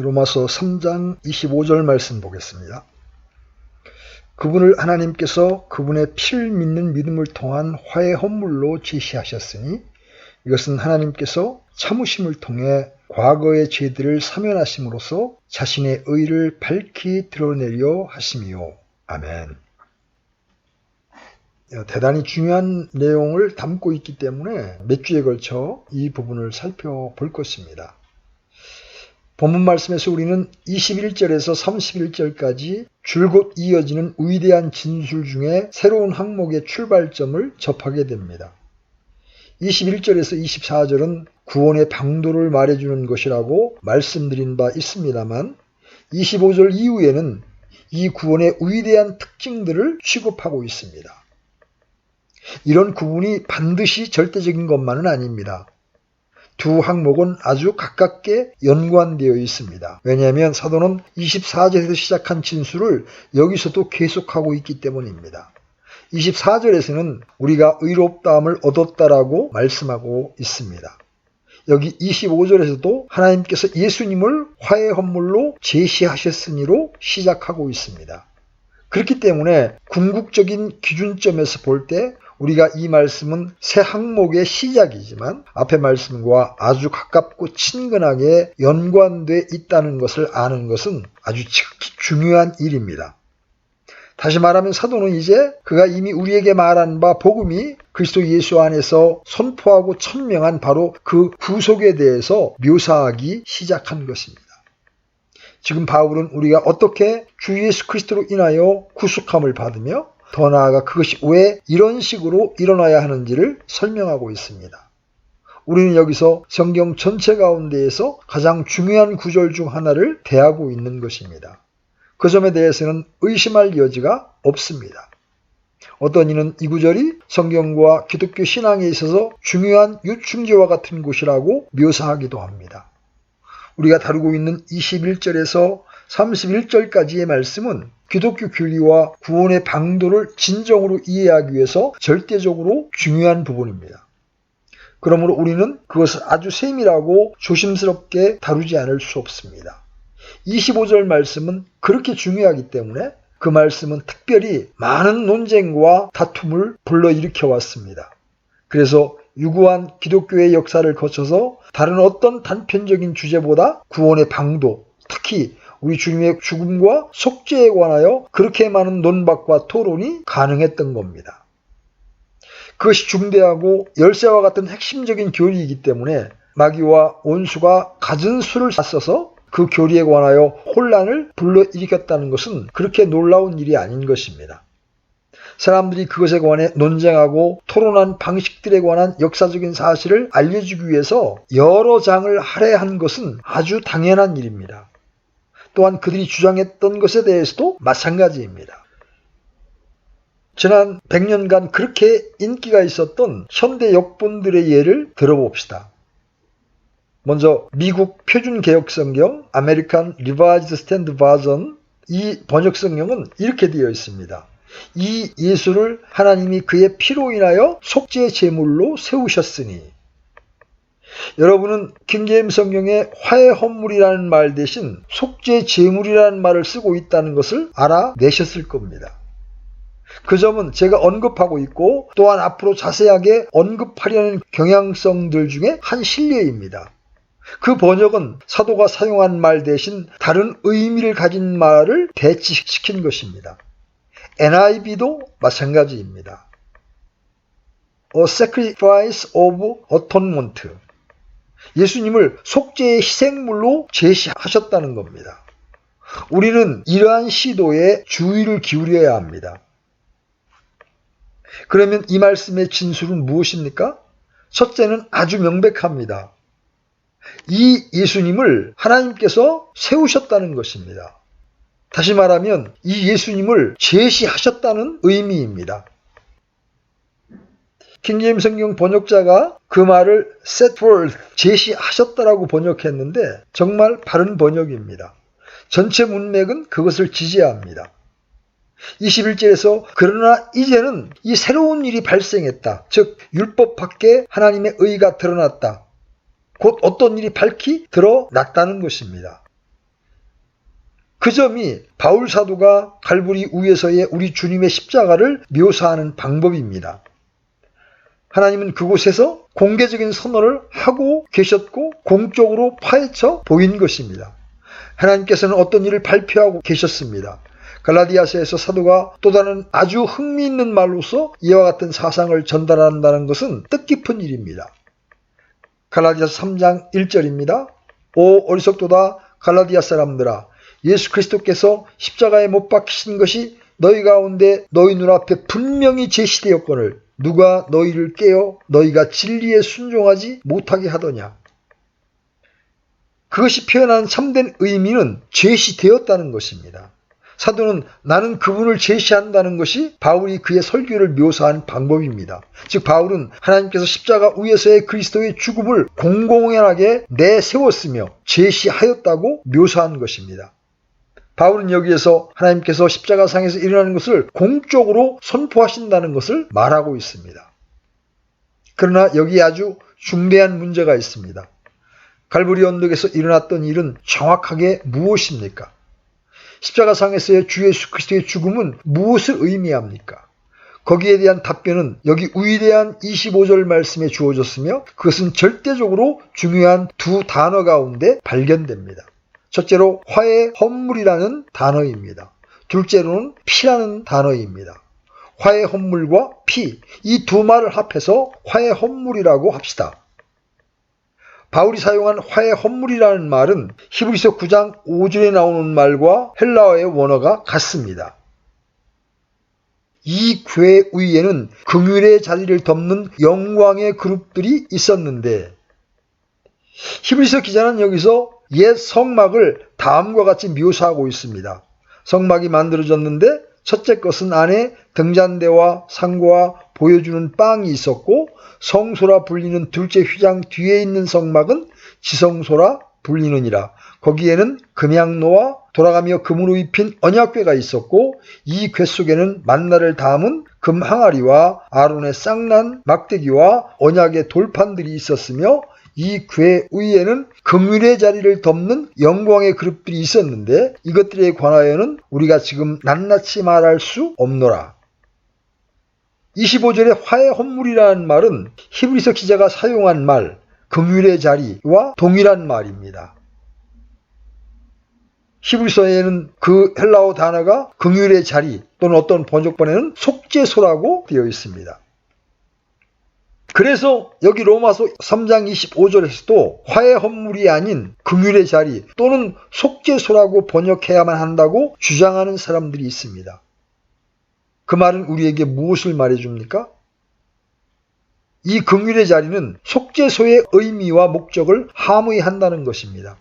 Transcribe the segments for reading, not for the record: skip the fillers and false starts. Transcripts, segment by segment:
로마서 3장 25절 말씀 보겠습니다. 그분을 하나님께서 그분의 피를 믿는 믿음을 통한 화해 헌물로 제시하셨으니 이것은 하나님께서 참으심을 통해 과거의 죄들을 사면하심으로써 자신의 의를 밝히 드러내려 하심이요. 아멘. 대단히 중요한 내용을 담고 있기 때문에 몇 주에 걸쳐 이 부분을 살펴볼 것입니다. 본문 말씀에서 우리는 21절에서 31절까지 줄곧 이어지는 위대한 진술 중에 새로운 항목의 출발점을 접하게 됩니다. 21절에서 24절은 구원의 방도를 말해주는 것이라고 말씀드린 바 있습니다만 25절 이후에는 이 구원의 위대한 특징들을 취급하고 있습니다. 이런 구분이 반드시 절대적인 것만은 아닙니다. 두 항목은 아주 가깝게 연관되어 있습니다. 왜냐하면 사도는 24절에서 시작한 진술을 여기서도 계속하고 있기 때문입니다. 24절에서는 우리가 의롭다함을 얻었다라고 말씀하고 있습니다. 여기 25절에서도 하나님께서 예수님을 화해 헌물로 제시하셨으니로 시작하고 있습니다. 그렇기 때문에 궁극적인 기준점에서 볼 때 우리가 이 말씀은 새 항목의 시작이지만 앞의 말씀과 아주 가깝고 친근하게 연관되어 있다는 것을 아는 것은 아주 지극히 중요한 일입니다. 다시 말하면 사도는 이제 그가 이미 우리에게 말한 바 복음이 그리스도 예수 안에서 선포하고 천명한 바로 그 구속에 대해서 묘사하기 시작한 것입니다. 지금 바울은 우리가 어떻게 주 예수 그리스도로 인하여 구속함을 받으며 더 나아가 그것이 왜 이런 식으로 일어나야 하는지를 설명하고 있습니다. 우리는 여기서 성경 전체 가운데에서 가장 중요한 구절 중 하나를 대하고 있는 것입니다. 그 점에 대해서는 의심할 여지가 없습니다. 어떤 이는 이 구절이 성경과 기독교 신앙에 있어서 중요한 유충지와 같은 곳이라고 묘사하기도 합니다. 우리가 다루고 있는 21절에서 31절까지의 말씀은 기독교 교리와 구원의 방도를 진정으로 이해하기 위해서 절대적으로 중요한 부분입니다. 그러므로 우리는 그것을 아주 세밀하고 조심스럽게 다루지 않을 수 없습니다. 25절 말씀은 그렇게 중요하기 때문에 그 말씀은 특별히 많은 논쟁과 다툼을 불러일으켜 왔습니다. 그래서 유구한 기독교의 역사를 거쳐서 다른 어떤 단편적인 주제보다 구원의 방도, 특히 우리 주님의 죽음과 속죄에 관하여 그렇게 많은 논박과 토론이 가능했던 겁니다. 그것이 중대하고 열쇠와 같은 핵심적인 교리이기 때문에 마귀와 원수가 갖은 수를 써서 그 교리에 관하여 혼란을 불러일으켰다는 것은 그렇게 놀라운 일이 아닌 것입니다. 사람들이 그것에 관해 논쟁하고 토론한 방식들에 관한 역사적인 사실을 알려주기 위해서 여러 장을 할애한 것은 아주 당연한 일입니다. 또한 그들이 주장했던 것에 대해서도 마찬가지입니다. 지난 100년간 그렇게 인기가 있었던 현대 역본들의 예를 들어봅시다. 먼저 미국 표준개혁성경 American Revised Standard Version, 이 번역성경은 이렇게 되어 있습니다. 이 예수를 하나님이 그의 피로 인하여 속죄 제물로 세우셨으니. 여러분은 킹제임스 성경에 화해 헌물이라는 말 대신 속죄 제물이라는 말을 쓰고 있다는 것을 알아내셨을 겁니다. 그 점은 제가 언급하고 있고 또한 앞으로 자세하게 언급하려는 경향성들 중에 한 실례입니다. 그 번역은 사도가 사용한 말 대신 다른 의미를 가진 말을 대치시킨 것입니다. NIV도 마찬가지입니다. A Sacrifice of Atonement. 예수님을 속죄의 희생물로 제시하셨다는 겁니다. 우리는 이러한 시도에 주의를 기울여야 합니다. 그러면 이 말씀의 진술은 무엇입니까? 첫째는 아주 명백합니다. 이 예수님을 하나님께서 세우셨다는 것입니다. 다시 말하면 이 예수님을 제시하셨다는 의미입니다. 킹제임스 성경 번역자가 그 말을 set forth, 제시하셨다라고 번역했는데 정말 바른 번역입니다. 전체 문맥은 그것을 지지합니다. 21절에서 그러나 이제는 이 새로운 일이 발생했다. 즉 율법 밖에 하나님의 의가 드러났다. 곧 어떤 일이 밝히 드러났다는 것입니다. 그 점이 바울 사도가 갈보리 위에서의 우리 주님의 십자가를 묘사하는 방법입니다. 하나님은 그곳에서 공개적인 선언을 하고 계셨고 공적으로 파헤쳐 보인 것입니다. 하나님께서는 어떤 일을 발표하고 계셨습니다. 갈라디아서에서 사도가 또 다른 아주 흥미있는 말로서 이와 같은 사상을 전달한다는 것은 뜻깊은 일입니다. 갈라디아서 3장 1절입니다. 오 어리석도다 갈라디아 사람들아, 예수 그리스도께서 십자가에 못 박히신 것이 너희 가운데 너희 눈앞에 분명히 제시되었거늘 누가 너희를 깨어 너희가 진리에 순종하지 못하게 하더냐. 그것이 표현한 참된 의미는 제시되었다는 것입니다. 사도는 나는 그분을 제시한다는 것이 바울이 그의 설교를 묘사한 방법입니다. 즉 바울은 하나님께서 십자가 위에서의 그리스도의 죽음을 공공연하게 내세웠으며 제시하였다고 묘사한 것입니다. 바울은 여기에서 하나님께서 십자가상에서 일어나는 것을 공적으로 선포하신다는 것을 말하고 있습니다. 그러나 여기에 아주 중대한 문제가 있습니다. 갈보리 언덕에서 일어났던 일은 정확하게 무엇입니까? 십자가상에서의 주 예수 그리스도의 죽음은 무엇을 의미합니까? 거기에 대한 답변은 여기 위대한 25절 말씀에 주어졌으며 그것은 절대적으로 중요한 두 단어 가운데 발견됩니다. 첫째로 화의 헌물이라는 단어입니다. 둘째로는 피라는 단어입니다. 화의 헌물과 피, 이 두 말을 합해서 화의 헌물이라고 합시다. 바울이 사용한 화의 헌물이라는 말은 히브리서 9장 5절에 나오는 말과 헬라어의 원어가 같습니다. 이 궤 위에는 긍휼의 자리를 덮는 영광의 그룹들이 있었는데 히브리서 기자는 여기서 옛 성막을 다음과 같이 묘사하고 있습니다. 성막이 만들어졌는데 첫째 것은 안에 등잔대와 상고와 보여주는 빵이 있었고 성소라 불리는 둘째 휘장 뒤에 있는 성막은 지성소라 불리느니라. 거기에는 금양노와 돌아가며 금으로 입힌 언약궤가 있었고 이 궤 속에는 만나를 담은 금 항아리와 아론의 쌍난 막대기와 언약의 돌판들이 있었으며 이 궤 위에는 긍휼의 자리를 덮는 영광의 그룹들이 있었는데 이것들에 관하여는 우리가 지금 낱낱이 말할 수 없노라. 25절의 화의 헌물이라는 말은 히브리서 기자가 사용한 말, 긍휼의 자리와 동일한 말입니다. 히브리서에는 그 헬라어 단어가 긍휼의 자리 또는 어떤 번역본에는 속죄소라고 되어 있습니다. 그래서 여기 로마서 3장 25절에서도 화의 헌물이 아닌 긍휼의 자리 또는 속죄소라고 번역해야만 한다고 주장하는 사람들이 있습니다. 그 말은 우리에게 무엇을 말해줍니까? 이 긍휼의 자리는 속죄소의 의미와 목적을 함의한다는 것입니다.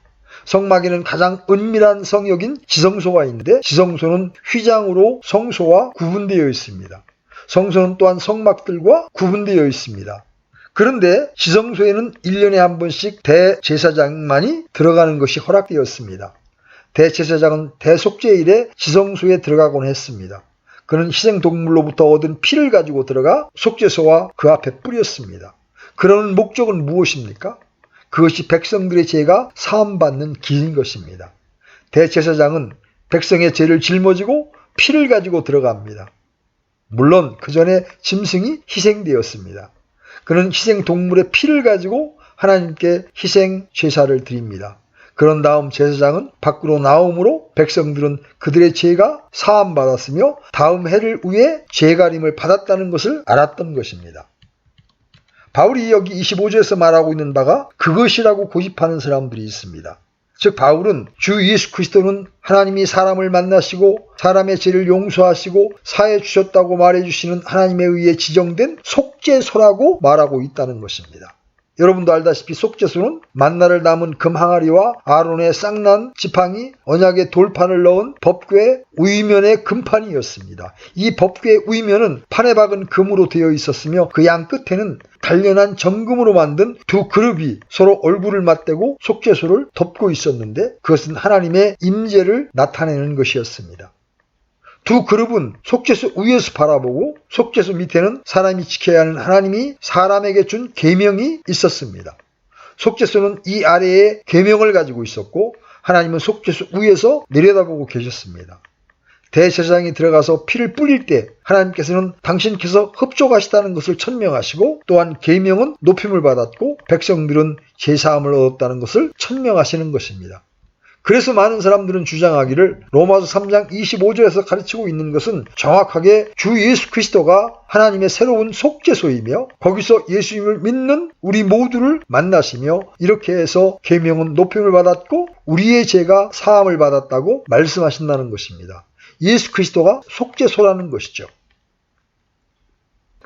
성막에는 가장 은밀한 성역인 지성소가 있는데 지성소는 휘장으로 성소와 구분되어 있습니다. 성소는 또한 성막들과 구분되어 있습니다. 그런데 지성소에는 1년에 한 번씩 대제사장만이 들어가는 것이 허락되었습니다. 대제사장은 대속죄일에 지성소에 들어가곤 했습니다. 그는 희생동물로부터 얻은 피를 가지고 들어가 속죄소와 그 앞에 뿌렸습니다. 그러는 목적은 무엇입니까? 그것이 백성들의 죄가 사함받는 길인 것입니다. 대제사장은 백성의 죄를 짊어지고 피를 가지고 들어갑니다. 물론 그 전에 짐승이 희생되었습니다. 그는 희생동물의 피를 가지고 하나님께 희생 제사를 드립니다. 그런 다음 제사장은 밖으로 나오므로 백성들은 그들의 죄가 사함받았으며 다음 해를 위해 죄가림을 받았다는 것을 알았던 것입니다. 바울이 여기 25절에서 말하고 있는 바가 그것이라고 고집하는 사람들이 있습니다. 즉 바울은 주 예수 그리스도는 하나님이 사람을 만나시고 사람의 죄를 용서하시고 사해 주셨다고 말해주시는 하나님에 의해 지정된 속죄소라고 말하고 있다는 것입니다. 여러분도 알다시피 속죄소는 만나를 담은 금 항아리와 아론의 쌍난 지팡이, 언약의 돌판을 넣은 법궤 위면의 금판이었습니다. 이 법궤 위면은 판에 박은 금으로 되어 있었으며 그 양 끝에는 단련한 정금으로 만든 두 그룹이 서로 얼굴을 맞대고 속죄소를 덮고 있었는데 그것은 하나님의 임재를 나타내는 것이었습니다. 두 그룹은 속죄소 위에서 바라보고 속죄소 밑에는 사람이 지켜야 하는 하나님이 사람에게 준 계명이 있었습니다. 속죄소는 이 아래에 계명을 가지고 있었고 하나님은 속죄소 위에서 내려다보고 계셨습니다. 대제사장이 들어가서 피를 뿌릴 때 하나님께서는 당신께서 흡족하시다는 것을 천명하시고, 또한 계명은 높임을 받았고 백성들은 제사함을 얻었다는 것을 천명하시는 것입니다. 그래서 많은 사람들은 주장하기를 로마서 3장 25절에서 가르치고 있는 것은 정확하게 주 예수 그리스도가 하나님의 새로운 속죄소이며 거기서 예수님을 믿는 우리 모두를 만나시며 이렇게 해서 계명은 높임을 받았고 우리의 죄가 사함을 받았다고 말씀하신다는 것입니다. 예수 그리스도가 속죄소라는 것이죠.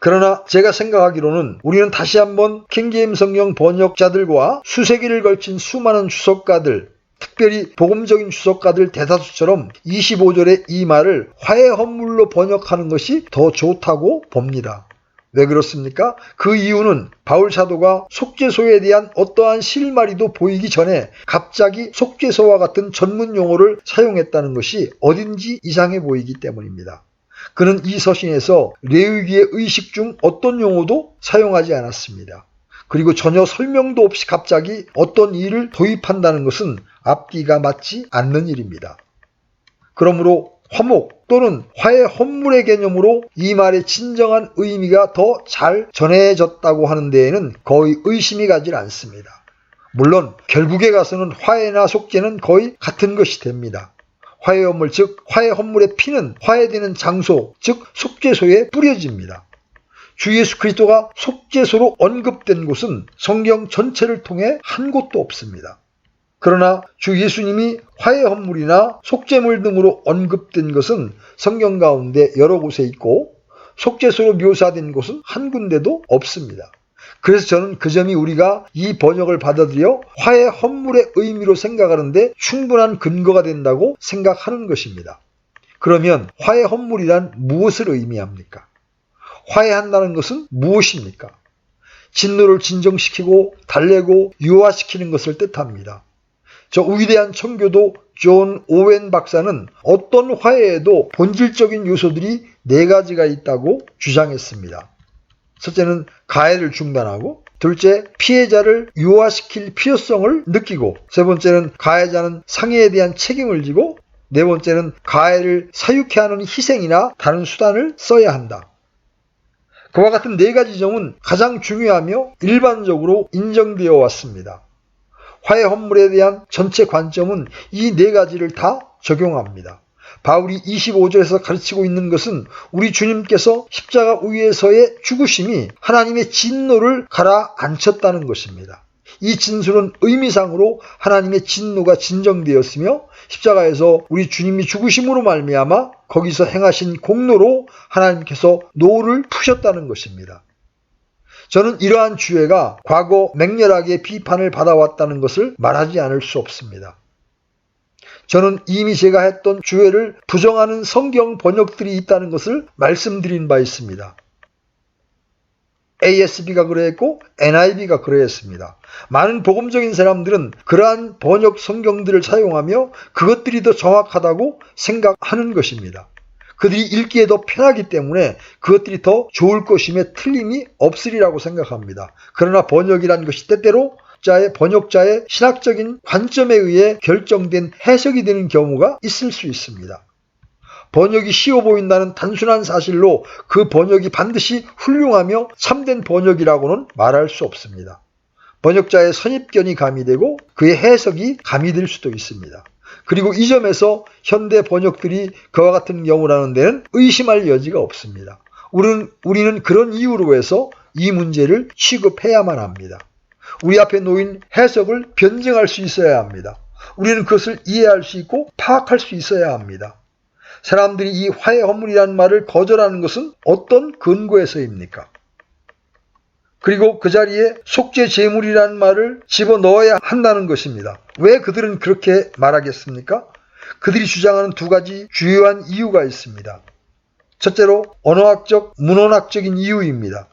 그러나 제가 생각하기로는 우리는 다시 한번 킹제임스 성경 번역자들과 수세기를 걸친 수많은 주석가들, 특별히 복음적인 주석가들 대다수처럼 25절의 이 말을 화해 헌물로 번역하는 것이 더 좋다고 봅니다. 왜 그렇습니까? 그 이유는 바울 사도가 속죄소에 대한 어떠한 실마리도 보이기 전에 갑자기 속죄소와 같은 전문 용어를 사용했다는 것이 어딘지 이상해 보이기 때문입니다. 그는 이 서신에서 레위기의 의식 중 어떤 용어도 사용하지 않았습니다. 그리고 전혀 설명도 없이 갑자기 어떤 일을 도입한다는 것은 앞뒤가 맞지 않는 일입니다. 그러므로 화목 또는 화해 헌물의 개념으로 이 말의 진정한 의미가 더 잘 전해졌다고 하는 데에는 거의 의심이 가질 않습니다. 물론 결국에 가서는 화해나 속죄는 거의 같은 것이 됩니다. 화해 헌물, 즉 화해 헌물의 피는 화해되는 장소, 즉 속죄소에 뿌려집니다. 주 예수 그리스도가 속죄소로 언급된 곳은 성경 전체를 통해 한 곳도 없습니다. 그러나 주 예수님이 화해 헌물이나 속죄물 등으로 언급된 것은 성경 가운데 여러 곳에 있고 속죄소로 묘사된 곳은 한 군데도 없습니다. 그래서 저는 그 점이 우리가 이 번역을 받아들여 화해 헌물의 의미로 생각하는데 충분한 근거가 된다고 생각하는 것입니다. 그러면 화해 헌물이란 무엇을 의미합니까? 화해한다는 것은 무엇입니까? 진노를 진정시키고 달래고 유화시키는 것을 뜻합니다. 저 위대한 청교도 존 오웬 박사는 어떤 화해에도 본질적인 요소들이 4가지가 있다고 주장했습니다. 첫째는 가해를 중단하고, 둘째 피해자를 유화시킬 필요성을 느끼고, 세 번째는 가해자는 상해에 대한 책임을 지고, 네 번째는 가해를 사유케 하는 희생이나 다른 수단을 써야 한다. 그와 같은 4가지 점은 가장 중요하며 일반적으로 인정되어 왔습니다. 화해 헌물에 대한 전체 관점은 이 4가지를 다 적용합니다. 바울이 25절에서 가르치고 있는 것은 우리 주님께서 십자가 위에서의 죽으심이 하나님의 진노를 가라앉혔다는 것입니다. 이 진술은 의미상으로 하나님의 진노가 진정되었으며 십자가에서 우리 주님이 죽으심으로 말미암아 거기서 행하신 공로로 하나님께서 노를 푸셨다는 것입니다. 저는 이러한 주회가 과거 맹렬하게 비판을 받아왔다는 것을 말하지 않을 수 없습니다. 저는 이미 제가 했던 주회를 부정하는 성경 번역들이 있다는 것을 말씀드린 바 있습니다. ASB가 그러했고 NIV가 그러했습니다. 많은 복음적인 사람들은 그러한 번역 성경들을 사용하며 그것들이 더 정확하다고 생각하는 것입니다. 그들이 읽기에 더 편하기 때문에 그것들이 더 좋을 것임에 틀림이 없으리라고 생각합니다. 그러나 번역이란 것이 때때로 번역자의 신학적인 관점에 의해 결정된 해석이 되는 경우가 있을 수 있습니다. 번역이 쉬워 보인다는 단순한 사실로 그 번역이 반드시 훌륭하며 참된 번역이라고는 말할 수 없습니다. 번역자의 선입견이 가미되고 그의 해석이 가미될 수도 있습니다. 그리고 이 점에서 현대 번역들이 그와 같은 경우라는 데는 의심할 여지가 없습니다. 우리는 그런 이유로 해서 이 문제를 취급해야만 합니다. 우리 앞에 놓인 해석을 변증할 수 있어야 합니다. 우리는 그것을 이해할 수 있고 파악할 수 있어야 합니다. 사람들이 이 화해 헌물이라는 말을 거절하는 것은 어떤 근거에서입니까? 그리고 그 자리에 속죄 제물이라는 말을 집어넣어야 한다는 것입니다. 왜 그들은 그렇게 말하겠습니까? 그들이 주장하는 2가지 주요한 이유가 있습니다. 첫째로 언어학적, 문헌학적인 이유입니다.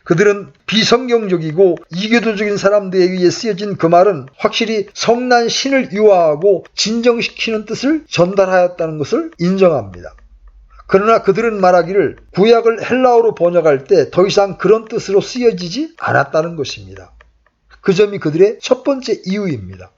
그들은 비성경적이고 이교도적인 사람들에 의해 쓰여진 그 말은 확실히 성난 신을 유화하고 진정시키는 뜻을 전달하였다는 것을 인정합니다. 그러나 그들은 말하기를 구약을 헬라어로 번역할 때 더 이상 그런 뜻으로 쓰여지지 않았다는 것입니다. 그 점이 그들의 첫 번째 이유입니다.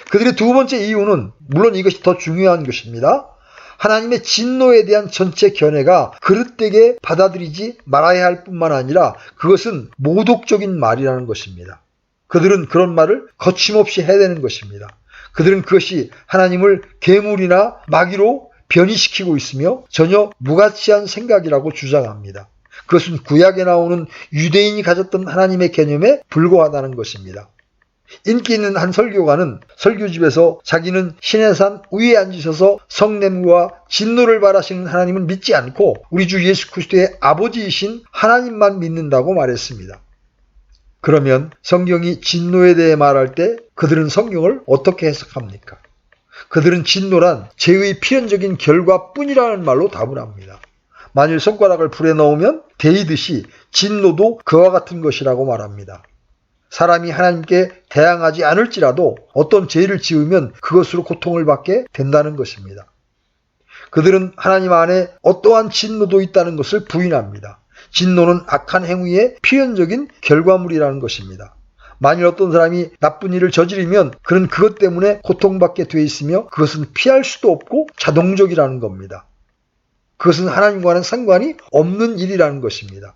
그들의 두 번째 이유는 물론 이것이 더 중요한 것입니다. 하나님의 진노에 대한 전체 견해가 그릇되게 받아들이지 말아야 할 뿐만 아니라 그것은 모독적인 말이라는 것입니다. 그들은 그런 말을 거침없이 해대는 것입니다. 그들은 그것이 하나님을 괴물이나 마귀로 변이시키고 있으며 전혀 무가치한 생각이라고 주장합니다. 그것은 구약에 나오는 유대인이 가졌던 하나님의 개념에 불과하다는 것입니다. 인기 있는 한 설교가는 설교집에서 자기는 시내산 위에 앉으셔서 성냄과 진노를 발하시는 하나님을 믿지 않고 우리 주 예수 그리스도의 아버지이신 하나님만 믿는다고 말했습니다. 그러면 성경이 진노에 대해 말할 때 그들은 성경을 어떻게 해석합니까? 그들은 진노란 죄의 필연적인 결과뿐이라는 말로 답을 합니다. 만일 손가락을 불에 넣으면 데이듯이 진노도 그와 같은 것이라고 말합니다. 사람이 하나님께 대항하지 않을지라도 어떤 죄를 지으면 그것으로 고통을 받게 된다는 것입니다. 그들은 하나님 안에 어떠한 진노도 있다는 것을 부인합니다. 진노는 악한 행위의 필연적인 결과물이라는 것입니다. 만일 어떤 사람이 나쁜 일을 저지르면 그는 그것 때문에 고통받게 돼 있으며 그것은 피할 수도 없고 자동적이라는 겁니다. 그것은 하나님과는 상관이 없는 일이라는 것입니다.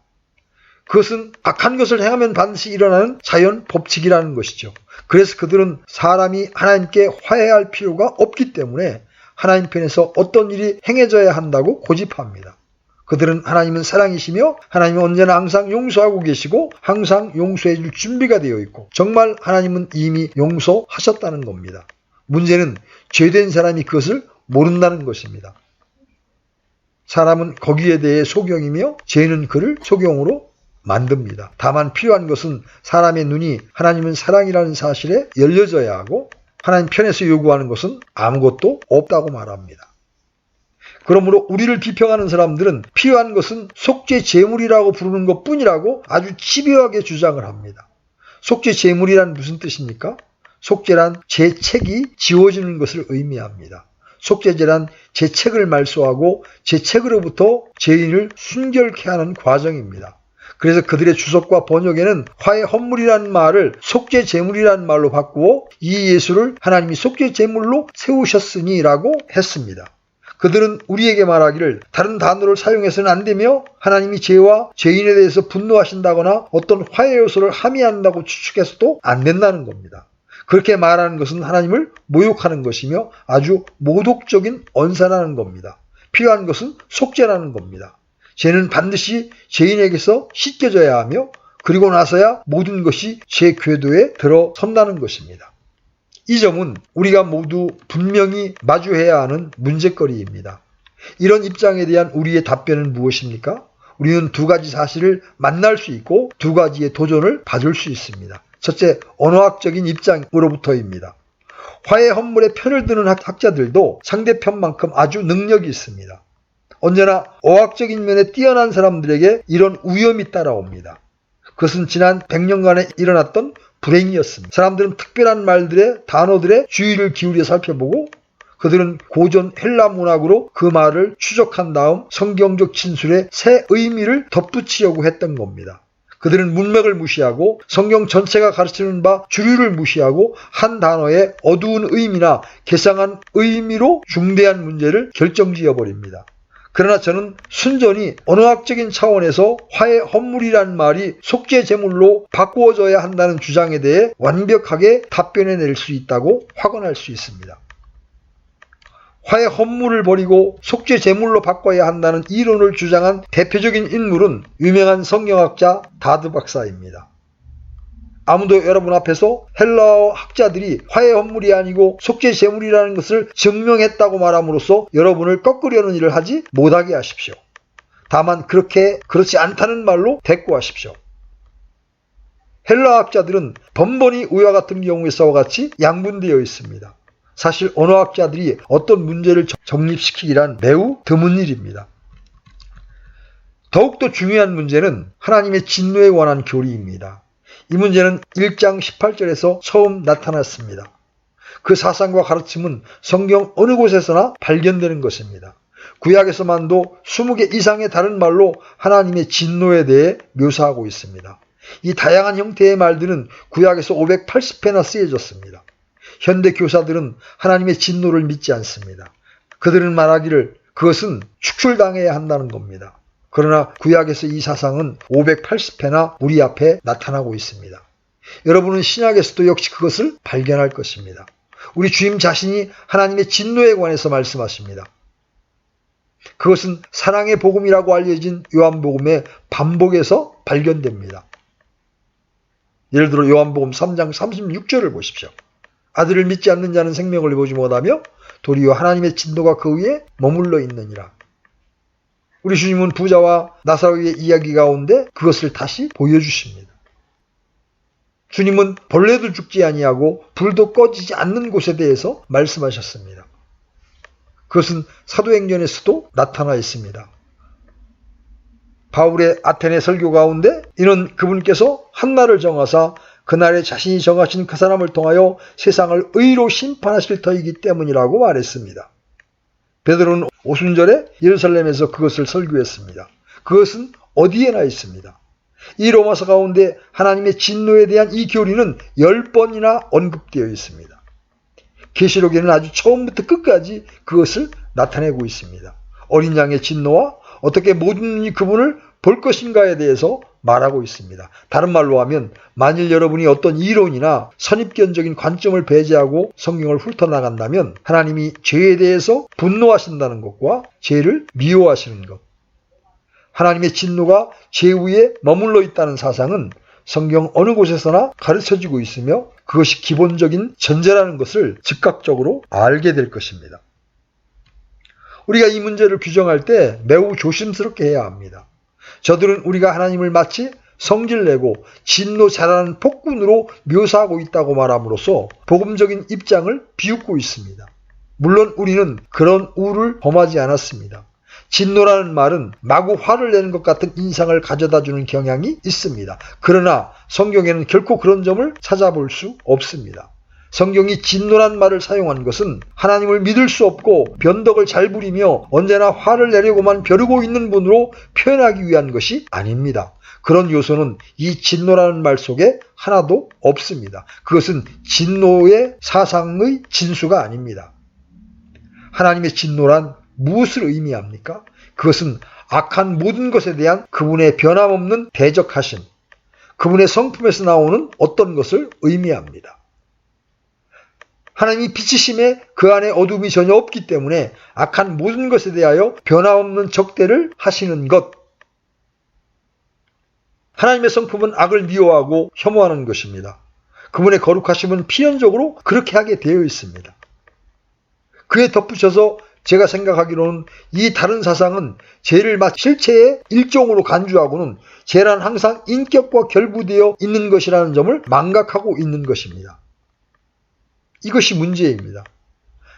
그것은 악한 것을 행하면 반드시 일어나는 자연 법칙이라는 것이죠. 그래서 그들은 사람이 하나님께 화해할 필요가 없기 때문에 하나님 편에서 어떤 일이 행해져야 한다고 고집합니다. 그들은 하나님은 사랑이시며 하나님은 언제나 항상 용서하고 계시고 항상 용서해 줄 준비가 되어 있고 정말 하나님은 이미 용서하셨다는 겁니다. 문제는 죄된 사람이 그것을 모른다는 것입니다. 사람은 거기에 대해 소경이며 죄는 그를 소경으로 만듭니다. 다만 필요한 것은 사람의 눈이 하나님은 사랑이라는 사실에 열려져야 하고 하나님 편에서 요구하는 것은 아무것도 없다고 말합니다. 그러므로 우리를 비평하는 사람들은 필요한 것은 속죄 제물이라고 부르는 것뿐이라고 아주 집요하게 주장을 합니다. 속죄 제물이란 무슨 뜻입니까? 속죄란 죄책이 지워지는 것을 의미합니다. 속죄제란 죄책을 말소하고 죄책으로부터 죄인을 순결케 하는 과정입니다. 그래서 그들의 주석과 번역에는 화해 헌물이라는 말을 속죄 제물이라는 말로 바꾸어 이 예수를 하나님이 속죄 제물로 세우셨으니 라고 했습니다. 그들은 우리에게 말하기를 다른 단어를 사용해서는 안 되며 하나님이 죄와 죄인에 대해서 분노하신다거나 어떤 화해 요소를 함의한다고 추측해서도 안 된다는 겁니다. 그렇게 말하는 것은 하나님을 모욕하는 것이며 아주 모독적인 언사라는 겁니다. 필요한 것은 속죄라는 겁니다. 죄는 반드시 죄인에게서 씻겨져야 하며 그리고 나서야 모든 것이 죄 궤도에 들어선다는 것입니다. 이 점은 우리가 모두 분명히 마주해야 하는 문제거리입니다. 이런 입장에 대한 우리의 답변은 무엇입니까? 우리는 두 가지 사실을 만날 수 있고 두 가지의 도전을 받을 수 있습니다. 첫째, 언어학적인 입장으로부터입니다. 화해 헌물에 편을 드는 학자들도 상대편만큼 아주 능력이 있습니다. 언제나 어학적인 면에 뛰어난 사람들에게 이런 위험이 따라옵니다. 그것은 지난 100년간에 일어났던 불행이었습니다. 사람들은 특별한 말들의 단어들의 주의를 기울여 살펴보고 그들은 고전 헬라 문학으로 그 말을 추적한 다음 성경적 진술에 새 의미를 덧붙이려고 했던 겁니다. 그들은 문맥을 무시하고 성경 전체가 가르치는 바 주류를 무시하고 한 단어의 어두운 의미나 개상한 의미로 중대한 문제를 결정지어버립니다. 그러나 저는 순전히 언어학적인 차원에서 화해 헌물이라는 말이 속죄 제물로 바꾸어져야 한다는 주장에 대해 완벽하게 답변해낼 수 있다고 확언할 수 있습니다. 화해 헌물을 버리고 속죄 제물로 바꿔야 한다는 이론을 주장한 대표적인 인물은 유명한 성경학자 다드 박사입니다. 아무도 여러분 앞에서 헬라어 학자들이 화해 헌물이 아니고 속죄 제물이라는 것을 증명했다고 말함으로써 여러분을 꺾으려는 일을 하지 못하게 하십시오. 다만 그렇지 않다는 말로 대꾸하십시오. 헬라 학자들은 번번이 우와 같은 경우에서와 같이 양분되어 있습니다. 사실 언어학자들이 어떤 문제를 정립시키기란 매우 드문 일입니다. 더욱더 중요한 문제는 하나님의 진노에 관한 교리입니다. 이 문제는 1장 18절에서 처음 나타났습니다. 그 사상과 가르침은 성경 어느 곳에서나 발견되는 것입니다. 구약에서만도 20개 이상의 다른 말로 하나님의 진노에 대해 묘사하고 있습니다. 이 다양한 형태의 말들은 구약에서 580회나 쓰여졌습니다. 현대 교사들은 하나님의 진노를 믿지 않습니다. 그들은 말하기를 그것은 축출당해야 한다는 겁니다. 그러나 구약에서 이 사상은 580회나 우리 앞에 나타나고 있습니다. 여러분은 신약에서도 역시 그것을 발견할 것입니다. 우리 주님 자신이 하나님의 진노에 관해서 말씀하십니다. 그것은 사랑의 복음이라고 알려진 요한복음의 반복에서 발견됩니다. 예를 들어 요한복음 3장 36절을 보십시오. 아들을 믿지 않는 자는 생명을 보지 못하며 도리어 하나님의 진노가 그 위에 머물러 있느니라. 우리 주님은 부자와 나사로의 이야기 가운데 그것을 다시 보여주십니다. 주님은 벌레도 죽지 아니하고 불도 꺼지지 않는 곳에 대해서 말씀하셨습니다. 그것은 사도행전에서도 나타나 있습니다. 바울의 아테네 설교 가운데 이는 그분께서 한날을 정하사 그날에 자신이 정하신 그 사람을 통하여 세상을 의로 심판하실 터이기 때문이라고 말했습니다. 베드로는 오순절에 예루살렘에서 그것을 설교했습니다. 그것은 어디에나 있습니다. 이 로마서 가운데 하나님의 진노에 대한 이 교리는 10번이나 언급되어 있습니다. 계시록에는 아주 처음부터 끝까지 그것을 나타내고 있습니다. 어린 양의 진노와 어떻게 모든 눈이 그분을 볼 것인가에 대해서 말하고 있습니다. 다른 말로 하면 만일 여러분이 어떤 이론이나 선입견적인 관점을 배제하고 성경을 훑어나간다면 하나님이 죄에 대해서 분노하신다는 것과 죄를 미워하시는 것, 하나님의 진노가 죄 위에 머물러 있다는 사상은 성경 어느 곳에서나 가르쳐지고 있으며 그것이 기본적인 전제라는 것을 즉각적으로 알게 될 것입니다. 우리가 이 문제를 규정할 때 매우 조심스럽게 해야 합니다. 저들은 우리가 하나님을 마치 성질내고 진노 잘하는 폭군으로 묘사하고 있다고 말함으로써 복음적인 입장을 비웃고 있습니다. 물론 우리는 그런 우를 범하지 않았습니다. 진노라는 말은 마구 화를 내는 것 같은 인상을 가져다주는 경향이 있습니다. 그러나 성경에는 결코 그런 점을 찾아볼 수 없습니다. 성경이 진노란 말을 사용한 것은 하나님을 믿을 수 없고 변덕을 잘 부리며 언제나 화를 내려고만 벼르고 있는 분으로 표현하기 위한 것이 아닙니다. 그런 요소는 이 진노라는 말 속에 하나도 없습니다. 그것은 진노의 사상의 진수가 아닙니다. 하나님의 진노란 무엇을 의미합니까? 그것은 악한 모든 것에 대한 그분의 변함없는 대적하심, 그분의 성품에서 나오는 어떤 것을 의미합니다. 하나님이 빛이심에 그 안에 어둠이 전혀 없기 때문에 악한 모든 것에 대하여 변함없는 적대를 하시는 것. 하나님의 성품은 악을 미워하고 혐오하는 것입니다. 그분의 거룩하심은 필연적으로 그렇게 하게 되어 있습니다. 그에 덧붙여서 제가 생각하기로는 이 다른 사상은 죄를 마치 실체의 일종으로 간주하고는 죄란 항상 인격과 결부되어 있는 것이라는 점을 망각하고 있는 것입니다. 이것이 문제입니다.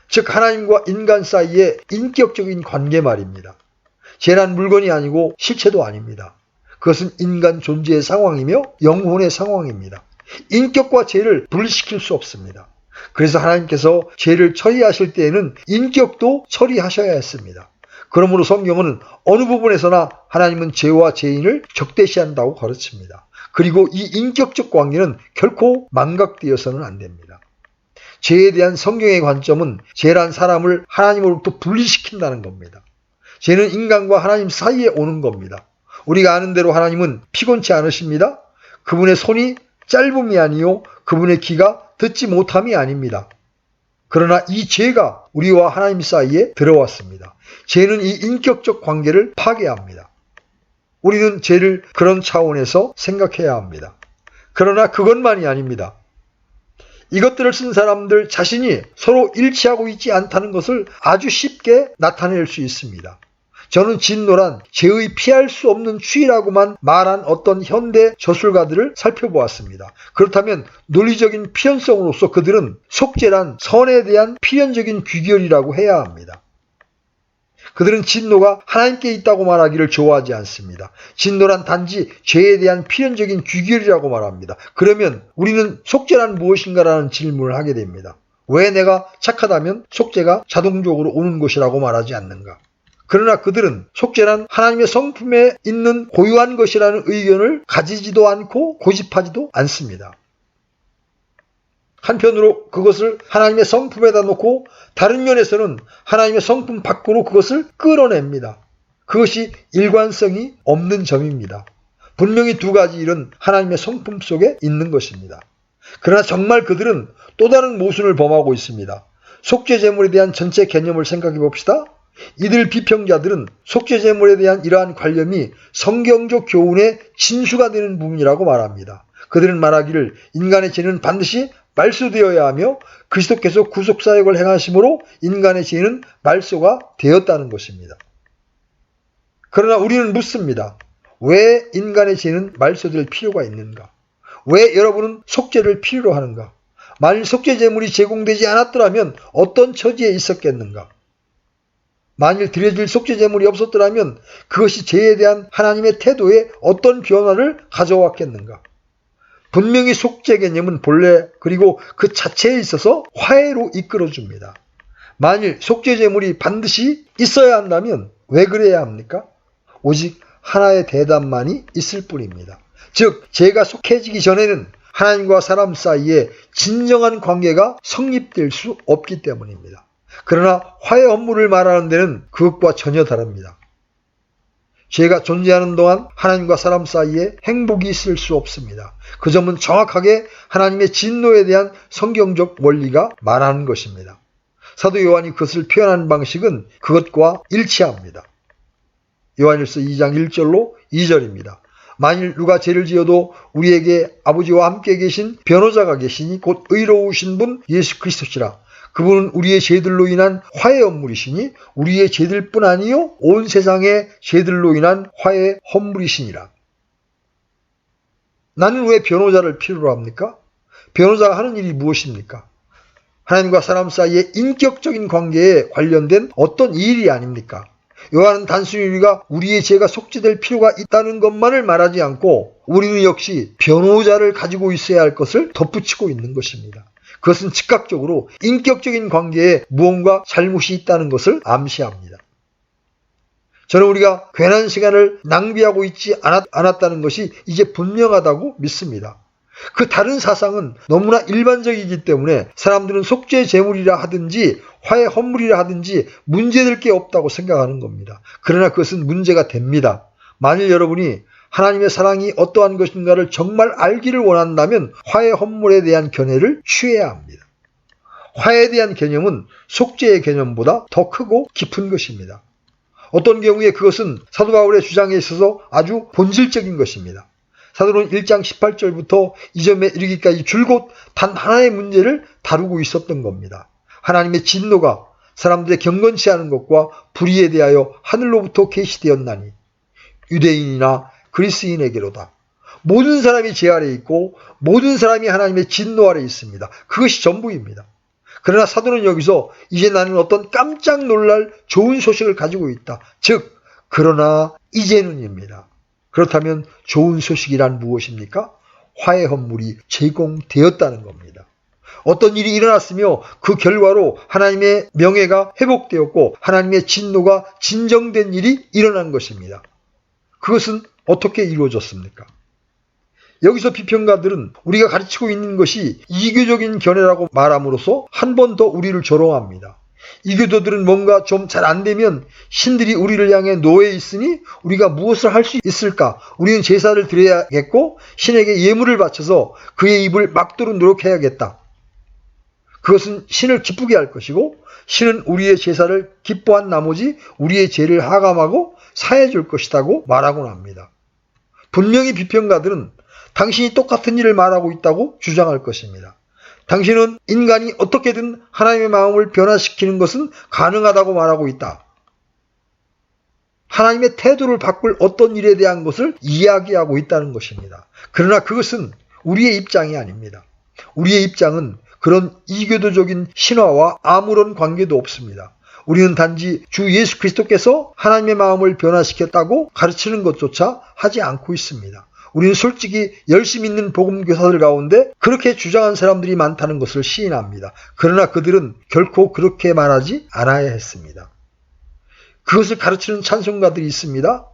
즉 하나님과 인간 사이의 인격적인 관계 말입니다. 죄란 물건이 아니고 실체도 아닙니다. 그것은 인간 존재의 상황이며 영혼의 상황입니다. 인격과 죄를 분리시킬 수 없습니다. 그래서 하나님께서 죄를 처리하실 때에는 인격도 처리하셔야 했습니다. 그러므로 성경은 어느 부분에서나 하나님은 죄와 죄인을 적대시한다고 가르칩니다. 그리고 이 인격적 관계는 결코 망각되어서는 안 됩니다. 죄에 대한 성경의 관점은 죄란 사람을 하나님으로부터 분리시킨다는 겁니다. 죄는 인간과 하나님 사이에 오는 겁니다. 우리가 아는 대로 하나님은 피곤치 않으십니다. 그분의 손이 짧음이 아니요 그분의 귀가 듣지 못함이 아닙니다. 그러나 이 죄가 우리와 하나님 사이에 들어왔습니다. 죄는 이 인격적 관계를 파괴합니다. 우리는 죄를 그런 차원에서 생각해야 합니다. 그러나 그것만이 아닙니다. 이것들을 쓴 사람들 자신이 서로 일치하고 있지 않다는 것을 아주 쉽게 나타낼 수 있습니다. 저는 진노란 죄의 피할 수 없는 추이라고만 말한 어떤 현대 저술가들을 살펴보았습니다. 그렇다면 논리적인 필연성으로서 그들은 속죄란 선에 대한 필연적인 귀결이라고 해야 합니다. 그들은 진노가 하나님께 있다고 말하기를 좋아하지 않습니다. 진노란 단지 죄에 대한 필연적인 귀결이라고 말합니다. 그러면 우리는 속죄란 무엇인가라는 질문을 하게 됩니다. 왜 내가 착하다면 속죄가 자동적으로 오는 것이라고 말하지 않는가? 그러나 그들은 속죄란 하나님의 성품에 있는 고유한 것이라는 의견을 가지지도 않고 고집하지도 않습니다. 한편으로 그것을 하나님의 성품에다 놓고 다른 면에서는 하나님의 성품 밖으로 그것을 끌어냅니다. 그것이 일관성이 없는 점입니다. 분명히 두 가지 일은 하나님의 성품 속에 있는 것입니다. 그러나 정말 그들은 또 다른 모순을 범하고 있습니다. 속죄제물에 대한 전체 개념을 생각해 봅시다. 이들 비평자들은 속죄제물에 대한 이러한 관념이 성경적 교훈의 진수가 되는 부분이라고 말합니다. 그들은 말하기를 인간의 죄는 반드시 말소되어야 하며 그리스도께서 구속사역을 행하심으로 인간의 죄는 말소가 되었다는 것입니다. 그러나 우리는 묻습니다. 왜 인간의 죄는 말소될 필요가 있는가? 왜 여러분은 속죄를 필요로 하는가? 만일 속죄제물이 제공되지 않았더라면 어떤 처지에 있었겠는가? 만일 드려질 속죄제물이 없었더라면 그것이 죄에 대한 하나님의 태도에 어떤 변화를 가져왔겠는가? 분명히 속죄 개념은 본래 그리고 그 자체에 있어서 화해로 이끌어줍니다. 만일 속죄제물이 반드시 있어야 한다면 왜 그래야 합니까? 오직 하나의 대답만이 있을 뿐입니다. 즉 죄가 속해지기 전에는 하나님과 사람 사이에 진정한 관계가 성립될 수 없기 때문입니다. 그러나 화해 헌물을 말하는 데는 그것과 전혀 다릅니다. 죄가 존재하는 동안 하나님과 사람 사이에 행복이 있을 수 없습니다. 그 점은 정확하게 하나님의 진노에 대한 성경적 원리가 말하는 것입니다. 사도 요한이 그것을 표현하는 방식은 그것과 일치합니다. 요한일서 2장 1절로 2절입니다. 만일 누가 죄를 지어도 우리에게 아버지와 함께 계신 변호자가 계시니 곧 의로우신 분 예수 그리스도시라. 그분은 우리의 죄들로 인한 화해 헌물이시니 우리의 죄들뿐 아니요 온 세상의 죄들로 인한 화해 헌물이시니라. 나는 왜 변호자를 필요로 합니까? 변호자가 하는 일이 무엇입니까? 하나님과 사람 사이의 인격적인 관계에 관련된 어떤 일이 아닙니까? 요한은 단순히 우리가 우리의 죄가 속죄될 필요가 있다는 것만을 말하지 않고 우리는 역시 변호자를 가지고 있어야 할 것을 덧붙이고 있는 것입니다. 그것은 즉각적으로 인격적인 관계에 무언가 잘못이 있다는 것을 암시합니다. 저는 우리가 괜한 시간을 낭비하고 있지 않았다는 것이 이제 분명하다고 믿습니다. 그 다른 사상은 너무나 일반적이기 때문에 사람들은 속죄 제물이라 하든지 화해 헌물이라 하든지 문제될 게 없다고 생각하는 겁니다. 그러나 그것은 문제가 됩니다. 만일 여러분이 하나님의 사랑이 어떠한 것인가를 정말 알기를 원한다면 화해 헌물에 대한 견해를 취해야 합니다. 화해에 대한 개념은 속죄의 개념보다 더 크고 깊은 것입니다. 어떤 경우에 그것은 사도 바울의 주장에 있어서 아주 본질적인 것입니다. 사도는 1장 18절부터 2절에 이르기까지 줄곧 단 하나의 문제를 다루고 있었던 겁니다. 하나님의 진노가 사람들의 경건치 않은 것과 불의에 대하여 하늘로부터 계시되었나니 유대인이나 그리스인에게로다. 모든 사람이 죄 아래 있고 모든 사람이 하나님의 진노 아래 있습니다. 그것이 전부입니다. 그러나 사도는 여기서 이제 나는 어떤 깜짝 놀랄 좋은 소식을 가지고 있다. 즉 그러나 이제는입니다. 그렇다면 좋은 소식이란 무엇입니까? 화해 헌물이 제공되었다는 겁니다. 어떤 일이 일어났으며 그 결과로 하나님의 명예가 회복되었고 하나님의 진노가 진정된 일이 일어난 것입니다. 그것은 어떻게 이루어졌습니까? 여기서 비평가들은 우리가 가르치고 있는 것이 이교적인 견해라고 말함으로써 한 번 더 우리를 조롱합니다. 이교도들은 뭔가 좀 잘 안 되면 신들이 우리를 향해 노예 있으니 우리가 무엇을 할 수 있을까? 우리는 제사를 드려야겠고 신에게 예물을 바쳐서 그의 입을 막도록 노력해야겠다. 그것은 신을 기쁘게 할 것이고 신은 우리의 제사를 기뻐한 나머지 우리의 죄를 하감하고 사해 줄 것이라고 말하곤 합니다. 분명히 비평가들은 당신이 똑같은 일을 말하고 있다고 주장할 것입니다. 당신은 인간이 어떻게든 하나님의 마음을 변화시키는 것은 가능하다고 말하고 있다. 하나님의 태도를 바꿀 어떤 일에 대한 것을 이야기하고 있다는 것입니다. 그러나 그것은 우리의 입장이 아닙니다. 우리의 입장은 그런 이교도적인 신화와 아무런 관계도 없습니다. 우리는 단지 주 예수 그리스도께서 하나님의 마음을 변화시켰다고 가르치는 것조차 하지 않고 있습니다. 우리는 솔직히 열심히 있는 복음교사들 가운데 그렇게 주장한 사람들이 많다는 것을 시인합니다. 그러나 그들은 결코 그렇게 말하지 않아야 했습니다. 그것을 가르치는 찬송가들이 있습니다.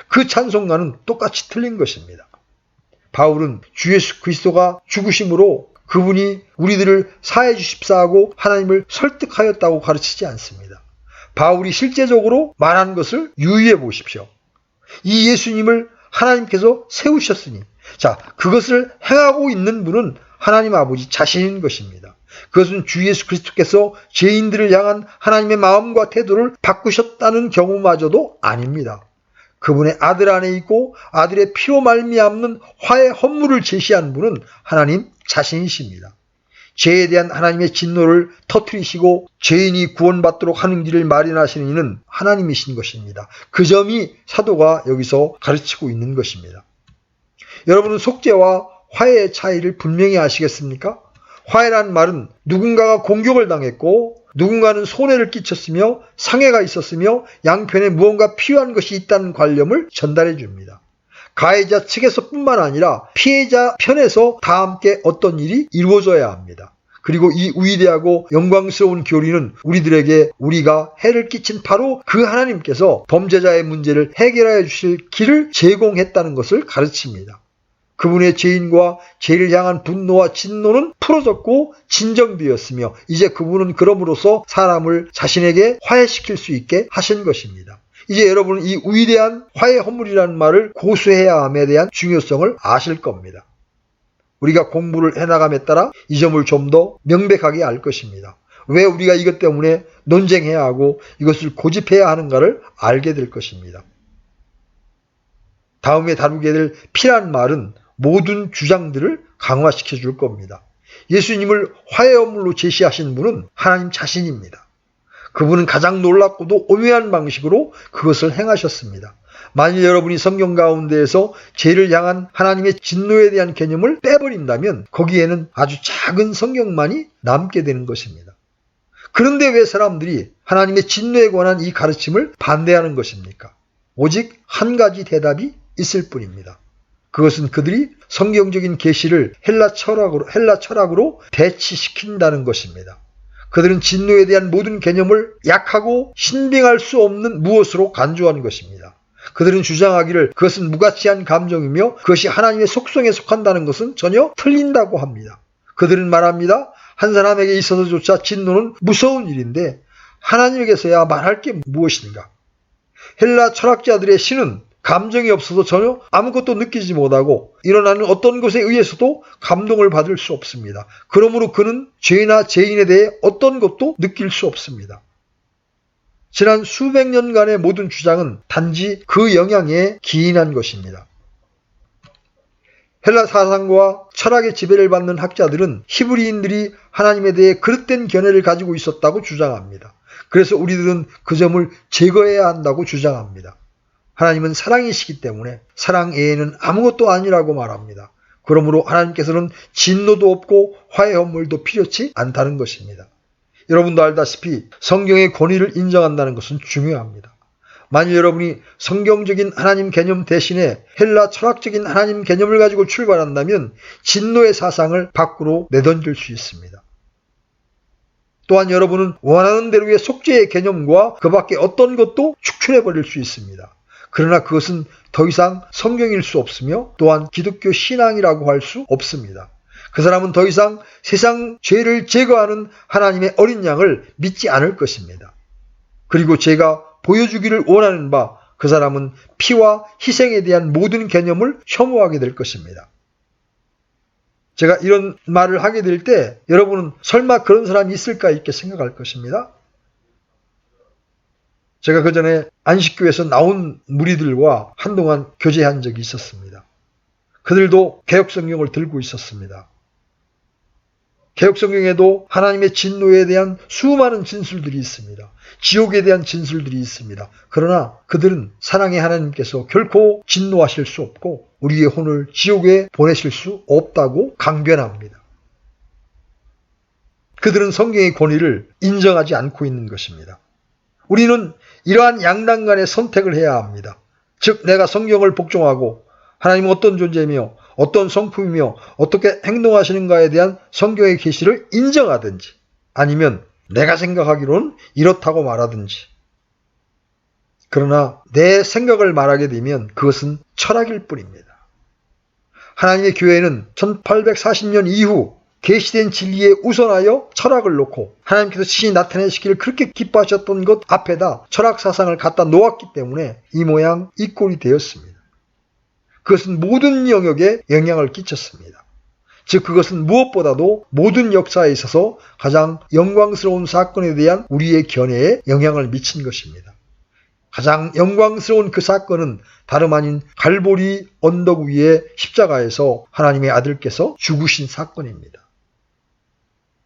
그 찬송가는 똑같이 틀린 것입니다. 바울은 주 예수 그리스도가 죽으심으로 그분이 우리들을 사해 주십사 하고 하나님을 설득하였다고 가르치지 않습니다. 바울이 실제적으로 말한 것을 유의해 보십시오. 이 예수님을 하나님께서 세우셨으니, 자, 그것을 행하고 있는 분은 하나님 아버지 자신인 것입니다. 그것은 주 예수 그리스도께서 죄인들을 향한 하나님의 마음과 태도를 바꾸셨다는 경우마저도 아닙니다. 그분의 아들 안에 있고 아들의 피로 말미암는 화의 헌물을 제시한 분은 하나님 자신이십니다. 죄에 대한 하나님의 진노를 터뜨리시고 죄인이 구원받도록 하는 길을 마련하시는 이는 하나님이신 것입니다. 그 점이 사도가 여기서 가르치고 있는 것입니다. 여러분은 속죄와 화해의 차이를 분명히 아시겠습니까? 화해란 말은 누군가가 공격을 당했고 누군가는 손해를 끼쳤으며 상해가 있었으며 양편에 무언가 필요한 것이 있다는 관념을 전달해 줍니다. 가해자 측에서 뿐만 아니라 피해자 편에서 다 함께 어떤 일이 이루어져야 합니다. 그리고 이 위대하고 영광스러운 교리는 우리들에게 우리가 해를 끼친 바로 그 하나님께서 범죄자의 문제를 해결하여 주실 길을 제공했다는 것을 가르칩니다. 그분의 죄인과 죄를 향한 분노와 진노는 풀어졌고 진정되었으며 이제 그분은 그럼으로써 사람을 자신에게 화해시킬 수 있게 하신 것입니다. 이제 여러분은 이 위대한 화해 헌물이라는 말을 고수해야 함에 대한 중요성을 아실 겁니다. 우리가 공부를 해나감에 따라 이 점을 좀 더 명백하게 알 것입니다. 왜 우리가 이것 때문에 논쟁해야 하고 이것을 고집해야 하는가를 알게 될 것입니다. 다음에 다루게 될 피란 말은 모든 주장들을 강화시켜 줄 겁니다. 예수님을 화해 헌물로 제시하신 분은 하나님 자신입니다. 그분은 가장 놀랍고도 오묘한 방식으로 그것을 행하셨습니다. 만일 여러분이 성경 가운데에서 죄를 향한 하나님의 진노에 대한 개념을 빼버린다면 거기에는 아주 작은 성경만이 남게 되는 것입니다. 그런데 왜 사람들이 하나님의 진노에 관한 이 가르침을 반대하는 것입니까? 오직 한 가지 대답이 있을 뿐입니다. 그것은 그들이 성경적인 계시를 헬라 철학으로 대치시킨다는 것입니다. 그들은 진노에 대한 모든 개념을 약하고 신빙할 수 없는 무엇으로 간주하는 것입니다. 그들은 주장하기를 그것은 무가치한 감정이며 그것이 하나님의 속성에 속한다는 것은 전혀 틀린다고 합니다. 그들은 말합니다. 한 사람에게 있어서조차 진노는 무서운 일인데 하나님에게서야 말할 게 무엇인가? 헬라 철학자들의 신은 감정이 없어서 전혀 아무것도 느끼지 못하고 일어나는 어떤 것에 의해서도 감동을 받을 수 없습니다. 그러므로 그는 죄나 죄인에 대해 어떤 것도 느낄 수 없습니다. 지난 수백 년간의 모든 주장은 단지 그 영향에 기인한 것입니다. 헬라 사상과 철학의 지배를 받는 학자들은 히브리인들이 하나님에 대해 그릇된 견해를 가지고 있었다고 주장합니다. 그래서 우리들은 그 점을 제거해야 한다고 주장합니다. 하나님은 사랑이시기 때문에 사랑 외에는 아무것도 아니라고 말합니다. 그러므로 하나님께서는 진노도 없고 화해 헌물도 필요치 않다는 것입니다. 여러분도 알다시피 성경의 권위를 인정한다는 것은 중요합니다. 만일 여러분이 성경적인 하나님 개념 대신에 헬라 철학적인 하나님 개념을 가지고 출발한다면 진노의 사상을 밖으로 내던질 수 있습니다. 또한 여러분은 원하는 대로의 속죄의 개념과 그 밖에 어떤 것도 축출해버릴 수 있습니다. 그러나 그것은 더 이상 성경일 수 없으며 또한 기독교 신앙이라고 할 수 없습니다. 그 사람은 더 이상 세상 죄를 제거하는 하나님의 어린 양을 믿지 않을 것입니다. 그리고 제가 보여주기를 원하는 바 그 사람은 피와 희생에 대한 모든 개념을 혐오하게 될 것입니다. 제가 이런 말을 하게 될 때 여러분은 설마 그런 사람이 있을까 이렇게 생각할 것입니다. 제가 그 전에 안식교에서 나온 무리들과 한동안 교제한 적이 있었습니다. 그들도 개역성경을 들고 있었습니다. 개역성경에도 하나님의 진노에 대한 수많은 진술들이 있습니다. 지옥에 대한 진술들이 있습니다. 그러나 그들은 사랑의 하나님께서 결코 진노하실 수 없고 우리의 혼을 지옥에 보내실 수 없다고 강변합니다. 그들은 성경의 권위를 인정하지 않고 있는 것입니다. 우리는 이러한 양당 간의 선택을 해야 합니다. 즉 내가 성경을 복종하고 하나님은 어떤 존재이며 어떤 성품이며 어떻게 행동하시는가에 대한 성경의 계시를 인정하든지 아니면 내가 생각하기로는 이렇다고 말하든지. 그러나 내 생각을 말하게 되면 그것은 철학일 뿐입니다. 하나님의 교회는 1840년 이후 계시된 진리에 우선하여 철학을 놓고 하나님께서 친히 나타내시기를 그렇게 기뻐하셨던 것 앞에다 철학 사상을 갖다 놓았기 때문에 이 모양 이 꼴이 되었습니다. 그것은 모든 영역에 영향을 끼쳤습니다. 즉 그것은 무엇보다도 모든 역사에 있어서 가장 영광스러운 사건에 대한 우리의 견해에 영향을 미친 것입니다. 가장 영광스러운 그 사건은 다름 아닌 갈보리 언덕 위에 십자가에서 하나님의 아들께서 죽으신 사건입니다.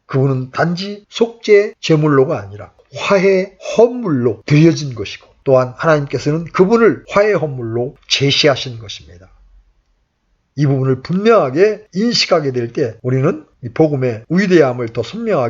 그분은 단지 속죄 제물로가 아니라 화해 헌물로 드려진 것이고 또한 하나님께서는 그분을 화해 헌물로 제시하신 것입니다. 이 부분을 분명하게 인식하게 될 때 우리는 이 복음의 위대함을 더 선명하게